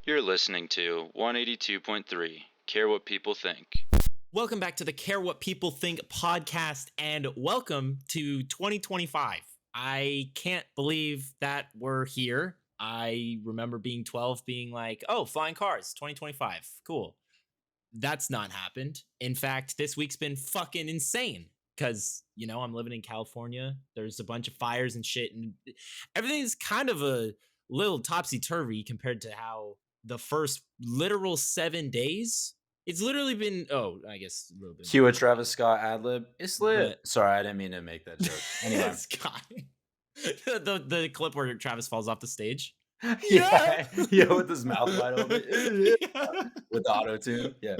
You're listening to 182.3, Care What People Think. Welcome back to the Care What People Think podcast, and welcome to 2025. I can't believe that we're here. I remember being 12, being like, oh, flying cars, 2025, cool. That's not happened. In fact, this week's been fucking insane because, I'm living in California. There's a bunch of fires and shit, and everything's kind of a little topsy-turvy compared to how the first literal 7 days. It's literally been, I guess a little bit. Cue a Travis Scott ad lib. It's lit. But- Sorry, I didn't mean to make that joke. Anyway. Scott. the clip where Travis falls off the stage. Yeah, with his mouth wide open. Yeah. With auto-tune. Yeah.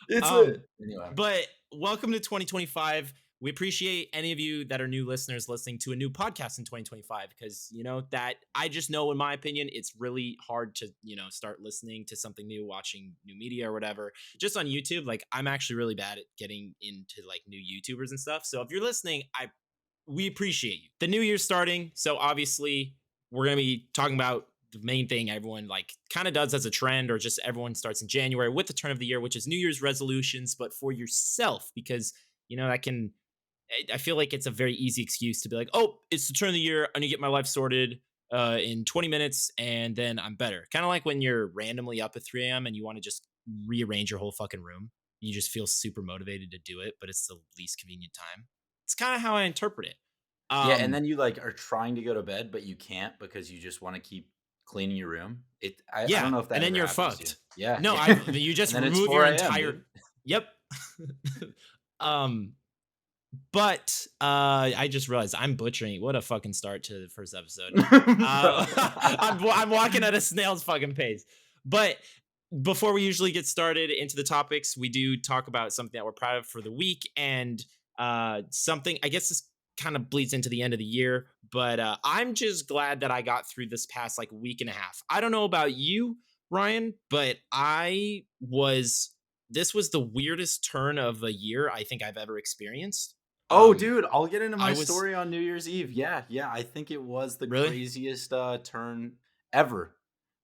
It's lit. Anyway. But welcome to 2025. We appreciate any of you that are new listeners listening to a new podcast in 2025 because, that I just know, in my opinion, it's really hard to, start listening to something new, watching new media or whatever. Just on YouTube, like I'm actually really bad at getting into like new YouTubers and stuff. So if you're listening, we appreciate you. The new year's starting. So obviously we're going to be talking about the main thing everyone like kind of does as a trend, or just everyone starts in January with the turn of the year, which is New Year's resolutions, but for yourself, because, I feel like it's a very easy excuse to be like, oh, it's the turn of the year. I need to get my life sorted in 20 minutes and then I'm better. Kind of like when you're randomly up at 3 a.m. and you want to just rearrange your whole fucking room. You just feel super motivated to do it, but it's the least convenient time. It's kind of how I interpret it. And then you like are trying to go to bed, but you can't because you just want to keep cleaning your room. I don't know if that and then ever you're happens to fucked. you. Yeah. No, you just And then it's remove 4 your a.m., entire. dude. Yep. But I just realized I'm butchering. What a fucking start to the first episode. I'm walking at a snail's fucking pace. But before we usually get started into the topics, we do talk about something that we're proud of for the week, and something, I guess this kind of bleeds into the end of the year, but I'm just glad that I got through this past like week and a half. I don't know about you, Ryan, but this was the weirdest turn of a year I think I've ever experienced. Dude, I'll get into my story on New Year's Eve. Yeah, I think it was the craziest turn ever.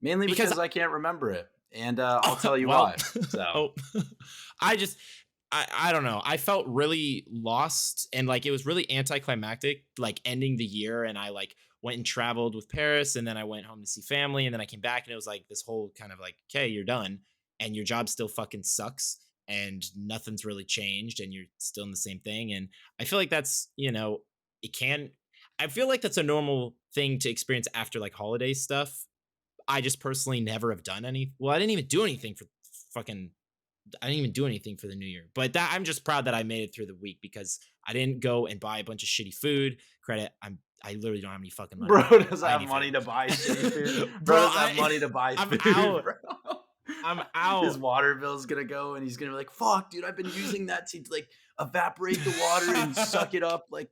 Mainly because I can't remember it. And I'll tell you why. So. I don't know. I felt really lost, and like it was really anticlimactic, like ending the year, and I like went and traveled with Paris, and then I went home to see family, and then I came back, and it was like this whole kind of like, okay, you're done, and your job still fucking sucks, and nothing's really changed, and you're still in the same thing. And I feel like that's, I feel like that's a normal thing to experience after like holiday stuff. I just personally never have done I didn't even do anything for the new year, but I'm just proud that I made it through the week because I didn't go and buy a bunch of shitty food. I literally don't have any fucking money. Bro doesn't have money to buy shitty food. Bro doesn't have money to buy food. Out. Bro. I'm out. His water bill's gonna go, and he's gonna be like, "Fuck, dude! I've been using that to like evaporate the water and suck it up like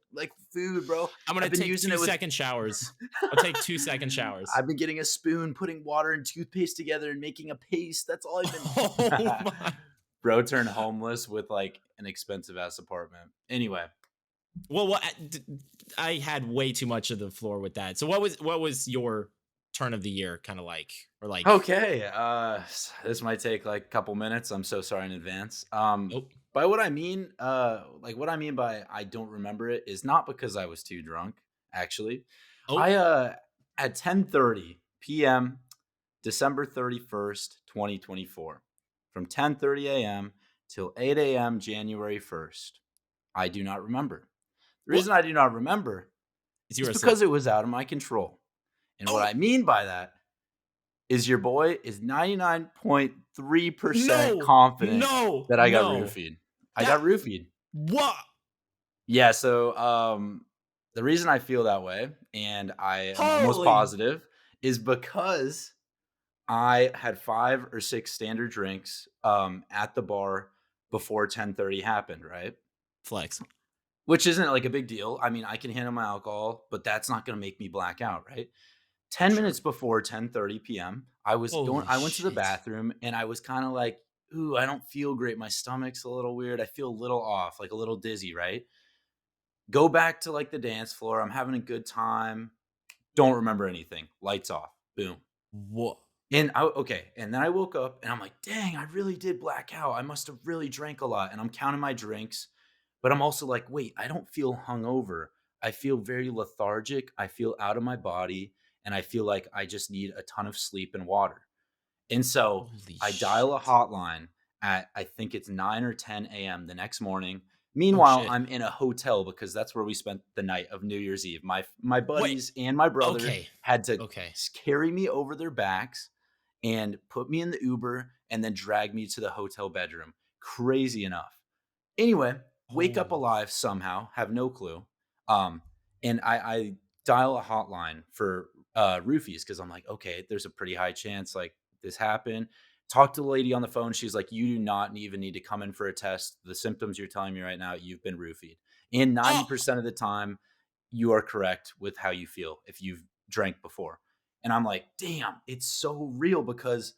food, bro." I'm gonna take 2-second showers. I'll take 2-second showers. I've been getting a spoon, putting water and toothpaste together, and making a paste. That's all I've been. Oh my. Bro turned homeless with like an expensive ass apartment. Anyway. Well, I had way too much of the floor with that. So what was your turn of the year kind of like, or like? Okay, this might take like a couple minutes. I'm so sorry in advance. By what I mean, what I mean by I don't remember it is not because I was too drunk. Actually, I at 10:30 p.m. December 31st, 2024, from 10:30 a.m. till 8 a.m. January 1st. I do not remember. The reason I do not remember is because it was out of my control. And what I mean by that is your boy is 99.3% confident that I got roofied. I got roofied. What? Yeah, so the reason I feel that way, and I am almost positive, is because I had 5 or 6 standard drinks at the bar before 10:30 happened, right? Flex. Which isn't like a big deal. I mean, I can handle my alcohol, but that's not going to make me black out, right? 10 minutes before 10:30 p.m., I went to the bathroom, and I was kind of like, ooh, I don't feel great. My stomach's a little weird. I feel a little off, like a little dizzy, right? Go back to like the dance floor. I'm having a good time. Don't remember anything. Lights off. Boom. What? And then I woke up and I'm like, "Dang, I really did black out. I must have really drank a lot." And I'm counting my drinks, but I'm also like, "Wait, I don't feel hungover. I feel very lethargic. I feel out of my body, and I feel like I just need a ton of sleep and water." And so Holy I dial a shit. hotline at I think it's 9 or 10 a.m. the next morning. Oh Meanwhile, shit. I'm in a hotel because that's where we spent the night of New Year's Eve. My Wait. buddies and my brother Okay. had to Okay. carry me over their backs and put me in the Uber and then drag me to the hotel bedroom. Crazy enough. Anyway, wake up Oh. alive somehow, have no clue. Um, and I dial a hotline for roofies because I'm like, okay, there's a pretty high chance like this happened. Talk to the lady on the phone. She's like, you do not even need to come in for a test. The symptoms you're telling me right now, you've been roofied. And Oh. 90% of the time, you are correct with how you feel if you've drank before. And I'm like, damn, it's so real because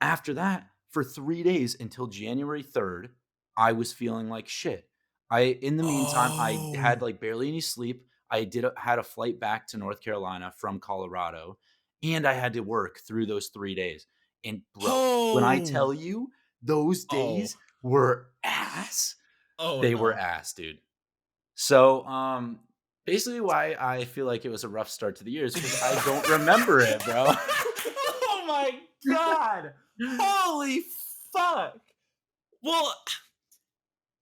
after that, for 3 days until January 3rd, I was feeling like shit. In the meantime, I had, Oh. like, barely any sleep. I had a flight back to North Carolina from Colorado, and I had to work through those 3 days. And bro, when I Oh. tell you those Oh. days were ass, Oh they were no. ass, dude. So, basically why I feel like it was a rough start to the year is because I don't remember it, bro. Oh my god. Holy fuck. Well,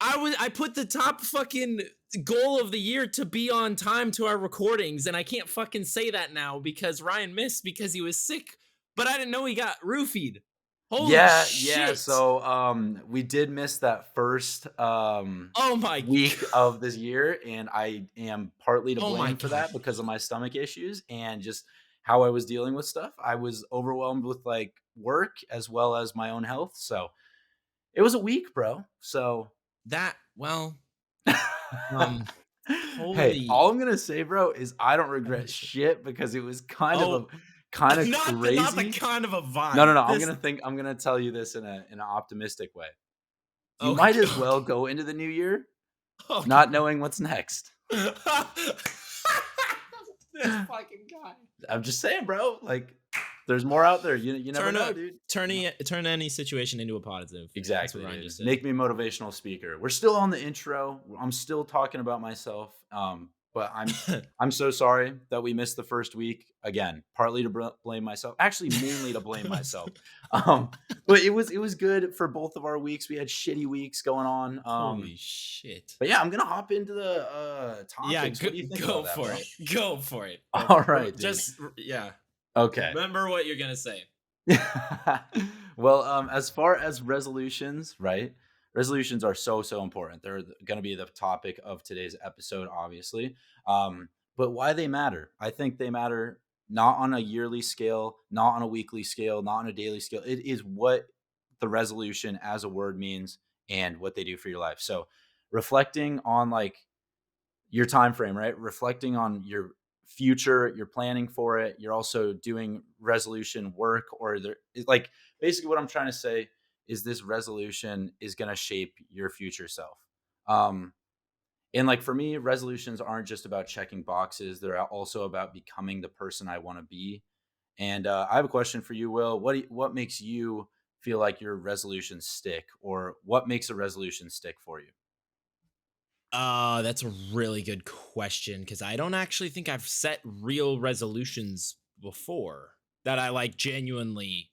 I put the top fucking goal of the year to be on time to our recordings, and I can't fucking say that now because Ryan missed because he was sick, but I didn't know he got roofied. Holy Yeah, yeah. shit. So, we did miss that first Oh my week of this year, and I am partly to oh my blame for god. that because of my stomach issues and just how I was dealing with stuff. I was overwhelmed with like work as well as my own health. So it was a week, bro. So That well, um hey, holy all I'm gonna say, bro, is I don't regret holy shit. shit because it was Oh, kind of not the crazy. kind of a No, no, vibe. no. This I'm gonna tell you this in an optimistic way. You might okay, as well okay. go into the new year not Okay. knowing what's next. This fucking guy. I'm just saying, bro. Like, there's more out there. You never Turn know, a dude. You know? turn any situation into a positive. That's what Exactly, Ryan dude. just did. Make me a motivational speaker. We're still on the intro. I'm still talking about myself. But I'm so sorry that we missed the first week. Again, partly to blame myself. Actually, mainly to blame myself. Um, but it was good for both of our weeks. We had shitty weeks going on. Holy shit. But yeah, I'm gonna hop into the Yeah, topics. What do you think go about that, for bro? it. Go for it. Go All for it. right, dude. Just yeah. Okay. Remember what you're gonna say. Well, as far as resolutions, right? Resolutions are so important. They're going to be the topic of today's episode, obviously. But why they matter? I think they matter not on a yearly scale, not on a weekly scale, not on a daily scale. It is what the resolution as a word means and what they do for your life. So, reflecting on like your time frame, right? Reflecting on your future, you're planning for it, you're also doing resolution work or there is like basically what I'm trying to say is this resolution is going to shape your future self. Um and like for me, resolutions aren't just about checking boxes, they're also about becoming the person I want to be. And I have a question for you, Will. What makes you feel like your resolutions stick or what makes a resolution stick for you? That's a really good question because I don't actually think I've set real resolutions before that I like genuinely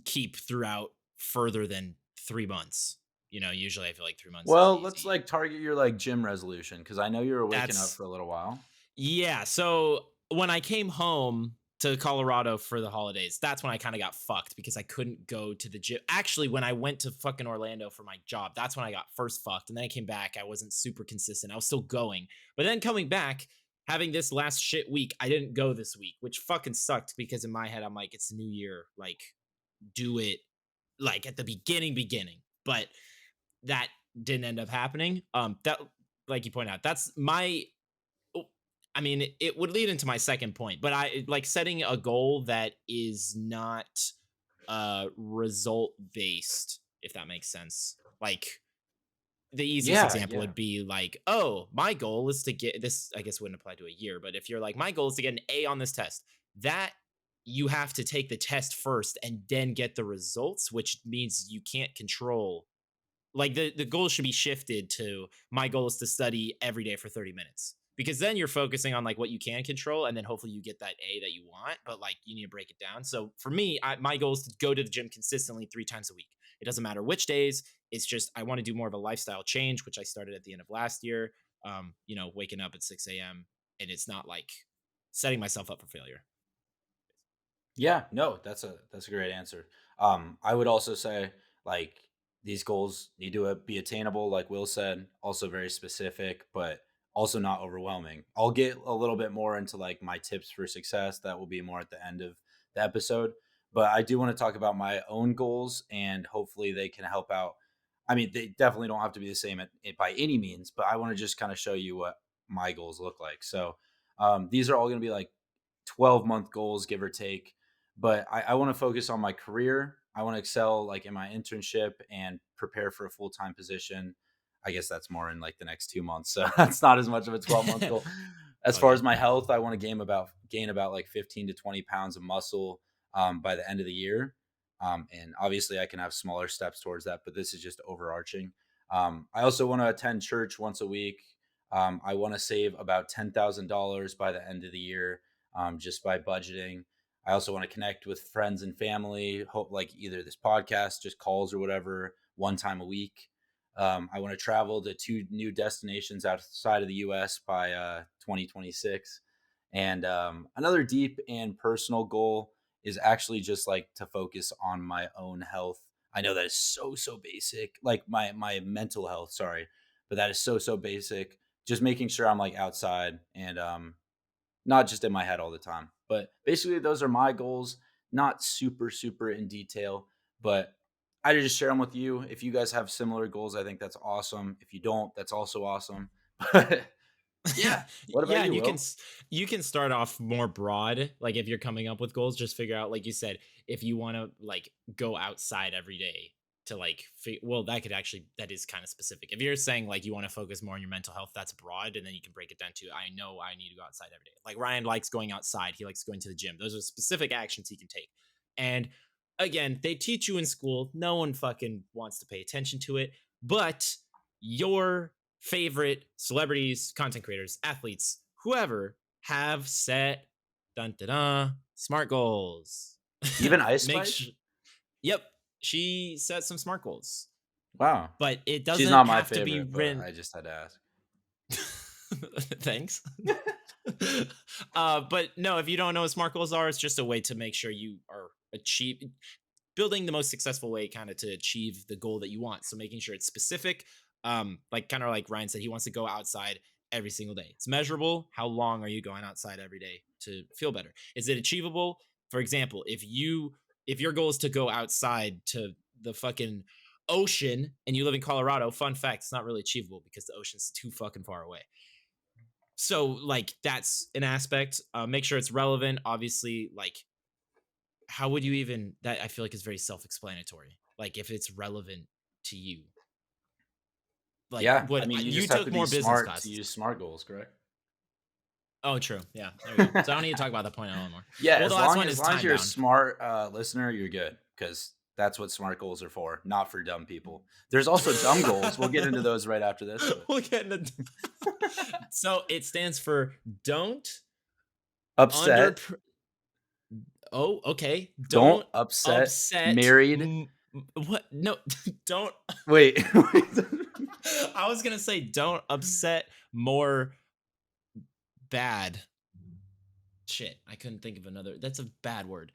keep throughout further than 3 months. Usually I feel like 3 months is Well, let's easy. like target your like gym resolution because I know you were waking up That's for a little while. Yeah, so when I came home to Colorado for the holidays, that's when I kind of got fucked because I couldn't go to the gym. Actually, when I went to fucking Orlando for my job, that's when I got first fucked. And then I came back, I wasn't super consistent. I was still going. But then coming back, having this last shit week, I didn't go this week, which fucking sucked because in my head, I'm like, it's New Year. Like, do it like at the beginning. But that didn't end up happening. That, like you point out, that's my Oh, I mean, it would lead into my second point, but I like setting a goal that is not result based, if that makes sense. Like the easiest Yeah, example yeah. would be like, oh, my goal is to get this, I guess wouldn't apply to a year, but if you're like, my goal is to get an A on this test, that you have to take the test first and then get the results, which means you can't control. Like the goal should be shifted to, my goal is to study every day for 30 minutes, because then you're focusing on like what you can control, and then hopefully you get that A that you want, but like you need to break it down. So for me, my goal is to go to the gym consistently 3 times a week. It doesn't matter which days. It's just I want to do more of a lifestyle change, which I started at the end of last year. Waking up at 6 a.m., and it's not like setting myself up for failure. Yeah, no, that's a great answer. I would also say like these goals need to be attainable, like Will said, also very specific, but also not overwhelming. I'll get a little bit more into like my tips for success. That will be more at the end of the episode. But I do want to talk about my own goals and hopefully they can help out. I mean, they definitely don't have to be the same by any means, but I want to just kind of show you what my goals look like. So these are all going to be like 12-month goals, give or take, but I want to focus on my career. I want to excel like in my internship and prepare for a full-time position. I guess that's more in like the next 2 months. So that's not as much of a 12-month goal. As All far good. as my health, I want to gain about like 15 to 20 pounds of muscle by the end of the year. And obviously I can have smaller steps towards that, but this is just overarching. I also want to attend church once a week. I want to save about $10,000 by the end of the year, just by budgeting. I also want to connect with friends and family, hope like either this podcast, just calls or whatever, one time a week. I want to travel to 2 new destinations outside of the US by 2026. And another deep and personal goal is actually just like to focus on my own health. I know that is so basic, like my mental health, sorry, but that is so basic. Just making sure I'm like outside and not just in my head all the time. But basically, those are my goals. Not super in detail, but I just share them with you. If you guys have similar goals, I think that's awesome. If you don't, that's also awesome. But yeah, what about Yeah, you, and Will? you can start off more broad. Like if you're coming up with goals, just figure out, like you said, if you want to like go outside every day to like well, that is kind of specific. If you're saying like you want to focus more on your mental health, that's broad, and then you can break it down to, I know I need to go outside every day. Like Ryan likes going outside, he likes going to the gym. Those are specific actions he can take. And again, they teach you in school, no one fucking wants to pay attention to it, but your favorite celebrities, content creators, athletes, whoever, have set smart goals. Even Ice Make Spice? sure. Yep, she set some smart goals, Wow. but it She's doesn't not my have to be favorite, but written. I just had to ask. Thanks. But no, if you don't know what smart goals are, it's just a way to make sure you are achieve building the most successful way kind of to achieve the goal that you want. So making sure it's specific. Like kind of like Ryan said, he wants to go outside every single day. It's measurable. How long are you going outside every day to feel better? Is it achievable? For example, if your goal is to go outside to the fucking ocean and you live in Colorado, fun fact, it's not really achievable because the ocean's too fucking far away. So like that's an aspect. Make sure it's relevant. Obviously, like how would you even that I feel like is very self-explanatory. Like if it's relevant to you. Like Yeah, I what mean, you you just have took to be more business smart to classes. use smart goals, correct? Oh, true. Yeah, there we go. So I don't need to talk about that point anymore. Yeah, Well, the last one as is long as time you're a bound. smart listener, you're good because that's what smart goals are for, not for dumb people. There's also dumb goals. We'll get into those right after this, but We'll get into so it stands for don't under upset, oh, okay. don't Don't upset upset married. what? No, don't Wait, I was going to say don't upset more bad. Shit, I couldn't think of another. That's a bad word.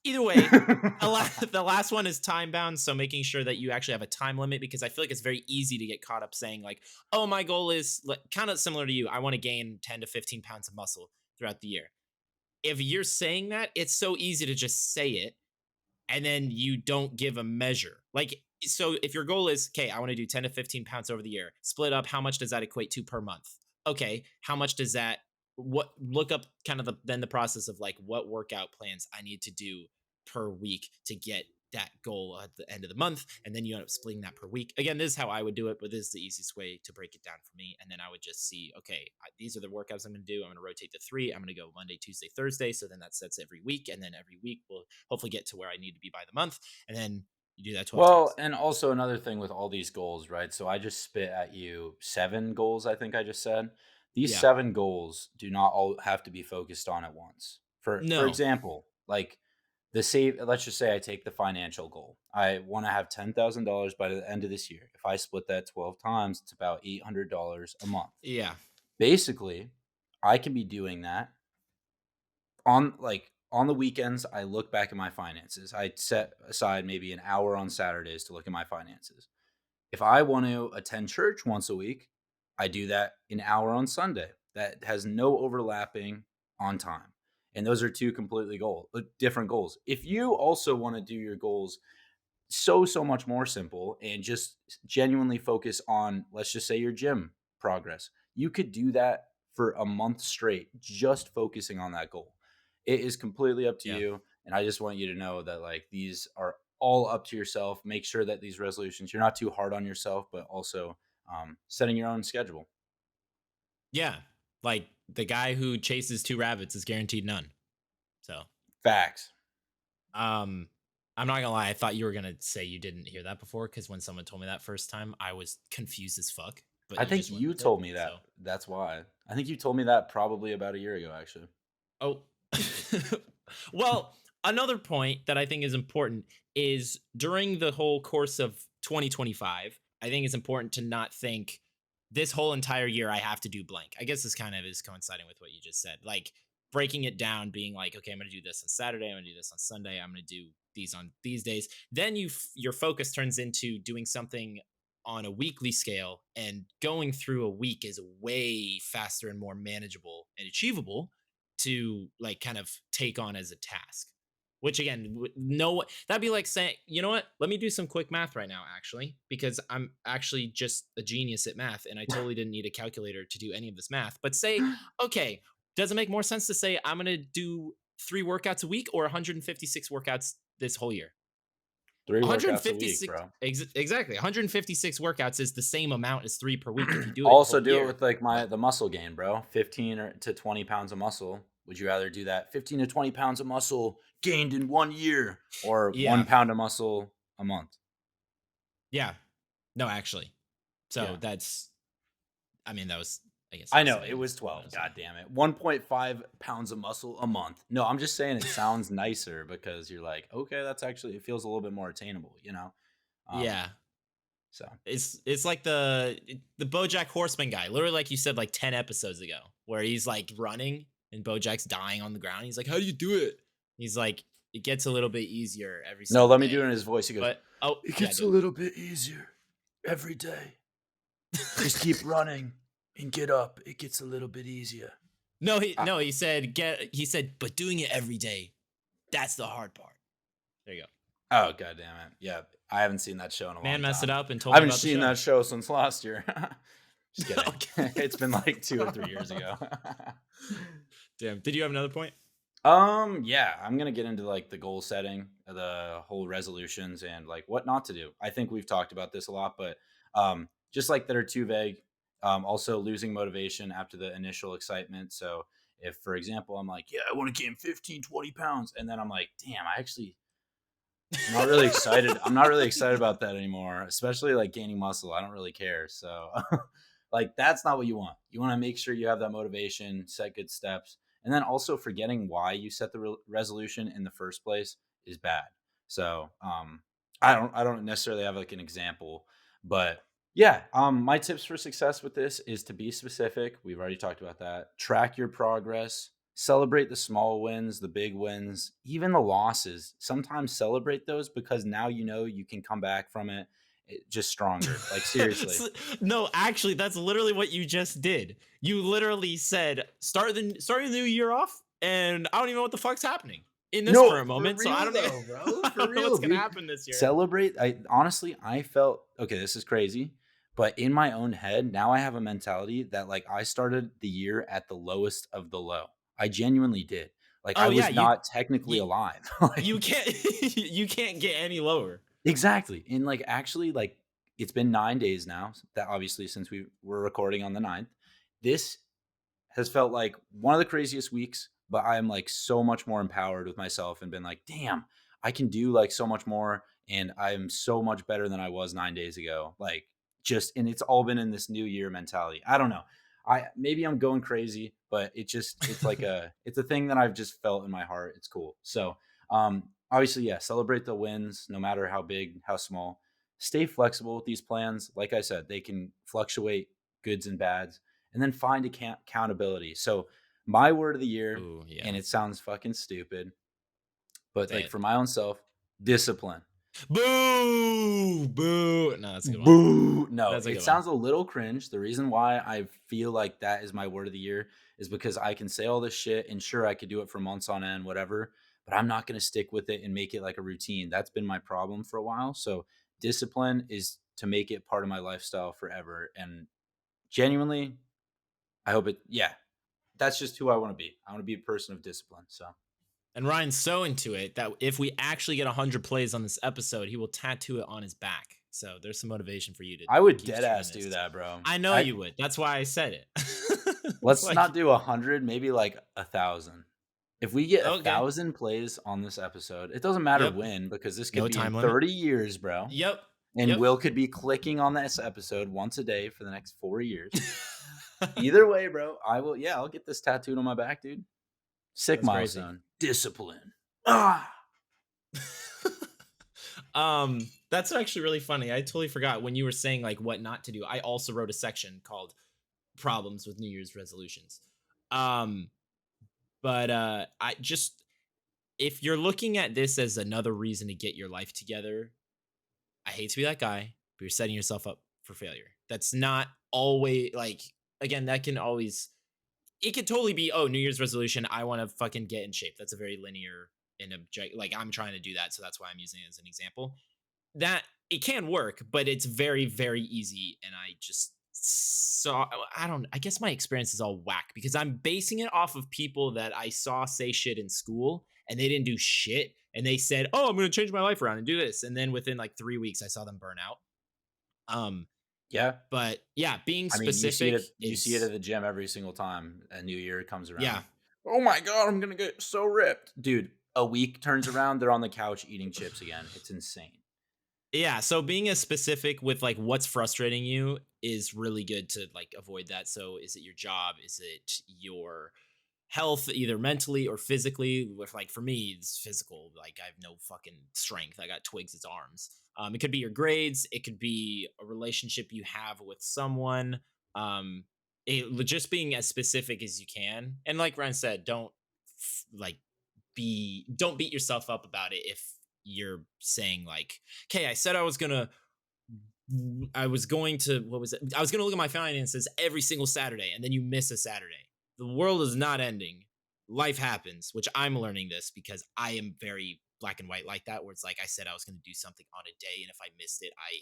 Either way, the last one is time bound. So making sure that you actually have a time limit, because I feel like it's very easy to get caught up saying like, oh, my goal is kind of similar to you. I want to gain 10 to 15 pounds of muscle throughout the year. If you're saying that, it's so easy to just say it and then you don't give a measure. Like, so if your goal is, okay, I want to do 10 to 15 pounds over the year, split up, how much does that equate to per month? Okay, how much does that, what, look up kind of then the process of like what workout plans I need to do per week to get that goal at the end of the month, and then you end up splitting that per week. Again, this is how I would do it, but this is the easiest way to break it down for me. And then I would just see, okay, these are the workouts I'm going to do. I'm going to rotate to 3. I'm going to go Monday, Tuesday, Thursday. So then that sets every week, and then every week will hopefully get to where I need to be by the month, and then you do that 12 Well, times. and also another thing with all these goals, right? So I just spit at you 7 goals, I think I just said. These Yeah. 7 goals do not all have to be focused on at once. For No. example, like the save, let's just say I take the financial goal. I want to have $10,000 by the end of this year. If I split that 12 times, it's about $800 a month. Yeah. Basically, I can be doing that on the weekends. I look back at my finances. I set aside maybe an hour on Saturdays to look at my finances. If I want to attend church once a week, I do that an hour on Sunday. That has no overlapping on time. And those are two completely different goals. If you also want to do your goals so much more simple and just genuinely focus on, let's just say, your gym progress, you could do that for a month straight, just focusing on that goal. It is completely up to Yeah. you, and I just want you to know that like these are all up to yourself. Make sure that these resolutions, you're not too hard on yourself, but also setting your own schedule. Yeah. Like the guy who chases 2 rabbits is guaranteed none. So, Facts. um, I'm not gonna lie. I thought you were gonna say you didn't hear that before, because when someone told me that first time, I was confused as fuck. But I you think just went you with it. told me that. So, That's why. I think you told me that probably about a year ago, actually. oh, well, another point that I think is important is during the whole course of 2025, I think it's important to not think this whole entire year I have to do blank. I guess this kind of is coinciding with what you just said. Like breaking it down, being like, okay, I'm going to do this on Saturday, I'm going to do this on Sunday, I'm going to do these on these days. Then your focus turns into doing something on a weekly scale, and going through a week is way faster and more manageable and achievable to like kind of take on as a task. Which again, no, that'd be like saying, you know what? Let me do some quick math right now, actually, because I'm actually just a genius at math, and I totally didn't need a calculator to do any of this math. But say, okay, does it make more sense to say I'm gonna do 3 workouts a week or 156 workouts this whole year? 3 workouts a week, 156, bro. exactly. 156 workouts is the same amount as 3 per week if you do it the Also whole do it year. with like But the muscle gain, bro. 15 to 20 pounds of muscle. Would you rather do that 15 to 20 pounds of muscle gained in 1 year or yeah, 1 pound of muscle a month? yeah, no, actually. So Yeah. that's, I mean, that was, I guess, I the know it same was as what I 12. was God saying. damn it. 1.5 pounds of muscle a month. No, I'm just saying it sounds nicer because you're like, okay, that's actually, it feels a little bit more attainable. Um, Yeah, so it's like the BoJack Horseman guy, literally, like you said, like 10 episodes ago, where he's like running and BoJack's dying on the ground. He's like, "How do you do it?" He's like, "It gets a little bit easier every no, single let me do it day." in his voice. He goes, But oh it yeah, gets a little bit easier every day. Just keep running and get up. It gets a little bit easier. no, he Ah, no, he said, but doing it every day, that's the hard part. There you go. oh, god damn it. Yeah, I haven't seen that show in a Man long messed it time. up and told I me haven't about the seen show. that show since last year. Just kidding. Okay. It's been like 2 or 3 years ago. Damn. Did you have another point? Yeah, I'm gonna get into like the goal setting, the whole resolutions, and like what not to do. I think we've talked about this a lot, but just like that are too vague. Also losing motivation after the initial excitement. So if, for example, I'm like, yeah, I want to gain 15, 20 pounds, and then I'm like, damn, I'm not really excited. I'm not really excited about that anymore, especially like gaining muscle. I don't really care. So, like, that's not what you want. You want to make sure you have that motivation, set good steps, and then also forgetting why you set the resolution in the first place is bad. So, I don't necessarily have like an example, but yeah, my tips for success with this is to be specific. We've already talked about that. Track your progress. Celebrate the small wins, the big wins, even the losses. Sometimes celebrate those because now you know you can come back from it just stronger. Like seriously. No, actually, that's literally what you just did. You literally said, start the new year off, and I don't even know what the fuck's happening in this No, current for moment. So I real don't even, though, bro. I For don't know real. what's gonna We happen this year. celebrate. I felt okay, this is crazy. But in my own head, now I have a mentality that like I started the year at the lowest of the low. I genuinely did. Like, I Oh yeah, was not you technically alive. you Like, can't you can't get any lower. exactly. And, like, actually, like, it's been 9 days now, that obviously since we were recording on the 9th. This has felt like one of the craziest weeks, but I'm like so much more empowered with myself and been like, damn, I can do like so much more. And I'm so much better than I was 9 days ago. Like, just, and it's all been in this new year mentality. I don't know. Maybe I'm going crazy, but it's like it's a thing that I've just felt in my heart. It's cool. So, obviously, yeah, celebrate the wins, no matter how big, how small. Stay flexible with these plans. Like I said, they can fluctuate, goods and bads, and then find accountability. So my word of the year, Oh yeah. and it sounds fucking stupid, but Say like it. for my own self, discipline. Boo! Boo! No, that's a good one. Boo! No, That's a it good one. sounds a little cringe. The reason why I feel like that is my word of the year is because I can say all this shit, and sure, I could do it for months on end, whatever, but I'm not going to stick with it and make it like a routine. That's been my problem for a while. So discipline is to make it part of my lifestyle forever. And genuinely, I hope it, yeah, that's just who I want to be. I want to be a person of discipline. So And Ryan's so into it that if we actually get 100 plays on this episode, he will tattoo it on his back. So there's some motivation for you to I would keep dead streaming ass do this. that, bro. I know I you would. That's why I said it. It's Let's like, not do 100, maybe like 1,000. If we get a okay. 1,000 plays on this episode, it doesn't matter Yep. when, because this could No be in time limit. 30 years, bro. Yep. And Yep. Will could be clicking on this episode once a day for the next 4 years. Either way, bro, I will. Yeah, I'll get this tattooed on my back, dude. Sick That's crazy. milestone. Discipline. Ah. That's actually really funny. I totally forgot when you were saying like what not to do. I also wrote a section called problems with New Year's resolutions. Um, but I just if you're looking at this as another reason to get your life together, I hate to be that guy, but you're setting yourself up for failure. That's not always like again, that can always it could totally be, oh, New Year's resolution, I want to fucking get in shape. That's a very linear and object like I'm trying to do that, so that's why I'm using it as an example. That it can work, but it's very, very easy. And I just saw I don't I guess my experience is all whack because I'm basing it off of people that I saw say shit in school and they didn't do shit. And they said, oh, I'm gonna change my life around and do this. And then within like 3 weeks, I saw them burn out. Um, Yeah. but yeah, being I mean, specific you see it at is the gym every single time a new year comes yeah. around. Oh my god, I'm gonna get so ripped, dude. A week turns around, they're on the couch eating chips again. It's insane. Yeah, so being as specific with like what's frustrating you is really good to like avoid that. So is it your job? Is it your health, either mentally or physically? With like for me, it's physical. Like I have no fucking strength. I got twigs as arms. It could be your grades. It could be a relationship you have with someone. Just being as specific as you can. And like Ryan said, like don't beat yourself up about it if you're saying like, okay, I was going to what was it? I was going to look at my finances every single Saturday, and then you miss a Saturday. The world is not ending. Life happens, which I'm learning this because I am very black and white like that, where it's like I said I was going to do something on a day, and if I missed it, I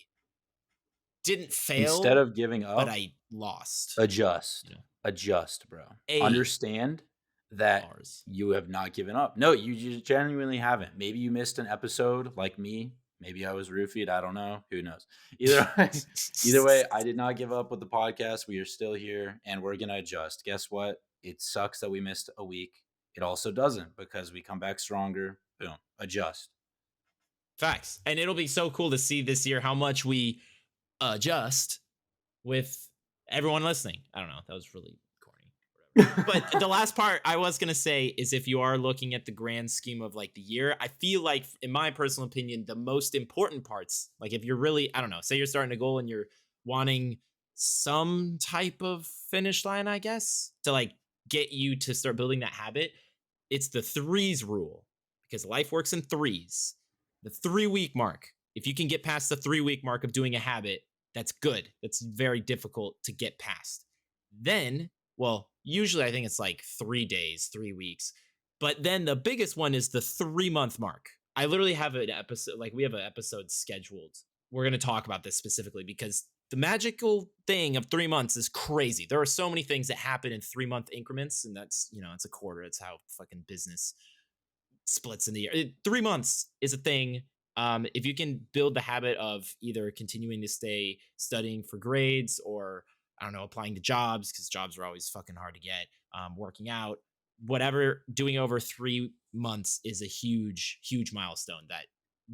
didn't Instead fail, of giving but up, I lost. adjust. You know, Adjust, bro. a Understand that bars. you have not given up. No, you genuinely haven't. Maybe you missed an episode like me. Maybe I was roofied. I don't know. Who knows? Either way, I did not give up with the podcast. We are still here and we're going to adjust. Guess what? It sucks that we missed a week. It also doesn't because we come back stronger. Boom. Adjust. Facts. And it'll be so cool to see this year how much we adjust with everyone listening. I don't know. That was really corny. But the last part I was going to say is if you are looking at the grand scheme of like the year, I feel like, in my personal opinion, the most important parts, like if you're really, I don't know, say you're starting a goal and you're wanting some type of finish line, I guess, to like get you to start building that habit, it's the threes rule because life works in threes. The 3 week mark. If you can get past the 3 week mark of doing a habit, that's good. That's very difficult to get past. Then, well, usually I think it's like 3 days, 3 weeks. But then the biggest one is the 3 month mark. I literally have an episode, like we have an episode scheduled. We're going to talk about this specifically because the magical thing of 3 months is crazy. There are so many things that happen in 3-month increments, and that's, it's a quarter. It's how fucking business splits in the year. 3 months is a thing. If you can build the habit of either continuing to stay studying for grades, or I don't know, applying to jobs, because jobs are always fucking hard to get, working out, whatever, doing over 3 months is a huge, huge milestone that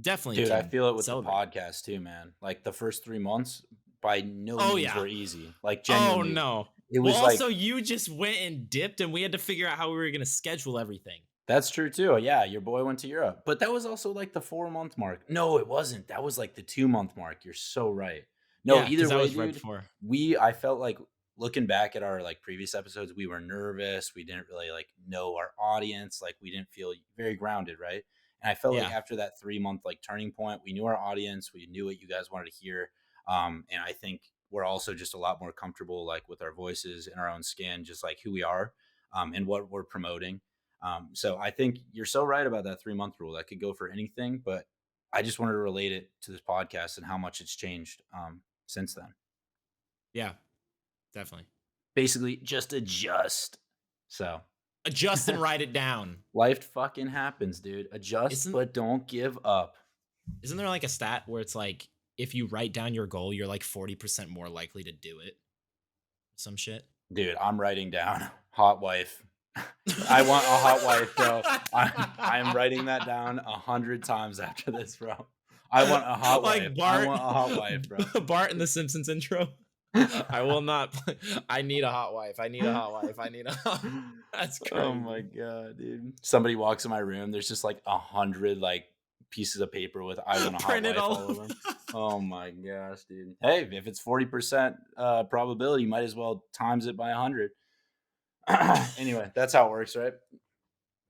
definitely Dude, I can feel it with the celebrate. podcast too, man. Like the first 3 months by no Oh means yeah. were easy. Like Oh genuinely, no. it Well, was like also you just went and dipped, and we had to figure out how we were gonna schedule everything. that's true too. Yeah, your boy went to Europe. But that was also like the 4-month mark. No, it wasn't. That was like the 2-month mark. You're so right. No, Yeah, either because that way, was right dude, before. I felt like looking back at our like previous episodes, we were nervous. We didn't really like know our audience. Like we didn't feel very grounded, right? And I felt like Yeah. after that 3-month like turning point, we knew our audience, we knew what you guys wanted to hear. And I think we're also just a lot more comfortable like with our voices and our own skin, just like who we are, and what we're promoting. So I think you're so right about that 3-month rule. That could go for anything, but I just wanted to relate it to this podcast and how much it's changed since then. Yeah, definitely. Basically, just adjust. So Adjust and write it down. life fucking happens, dude. Adjust, Isn't but don't give up. isn't there like a stat where it's like if you write down your goal, you're like 40% more likely to do it? Some shit. Dude, I'm writing down hot wife. I want a hot wife, bro. I'm writing that down 100 times after this, bro. I want a hot wife. Like Bart. I want a hot wife, bro. Bart in the Simpsons intro. I will not. I need a hot wife. I need a hot wife. I need a. That's crazy. Oh my god, dude! Somebody walks in my room. There's just like 100 like pieces of paper with "I want a hot Printed wife" all all over them. Oh my gosh, dude! Hey, if it's 40% probability, you might as well times it by 100. Anyway, that's how it works, right?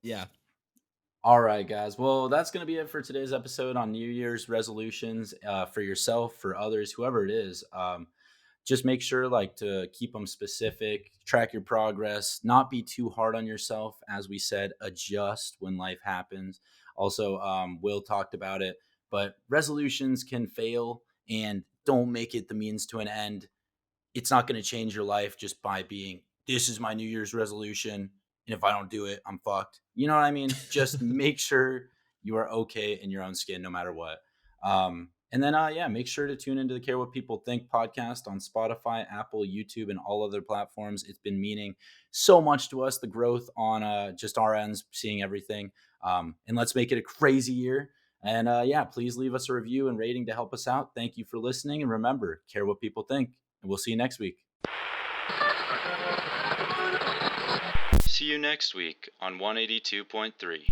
Yeah. All right, guys. Well, that's going to be it for today's episode on New Year's resolutions for yourself, for others, whoever it is. Just make sure like to keep them specific, track your progress, not be too hard on yourself. As we said, adjust when life happens. Also, Will talked about it, but resolutions can fail, and don't make it the means to an end. It's not going to change your life just by being, this is my New Year's resolution, and if I don't do it, I'm fucked. You know what I mean? Just make sure you are okay in your own skin no matter what. And then, yeah, make sure to tune into the Care What People Think podcast on Spotify, Apple, YouTube, and all other platforms. It's been meaning so much to us, the growth on just our ends, seeing everything. And let's make it a crazy year. And yeah, please leave us a review and rating to help us out. Thank you for listening. And remember, care what people think. And we'll see you next week. See you next week on 182.3.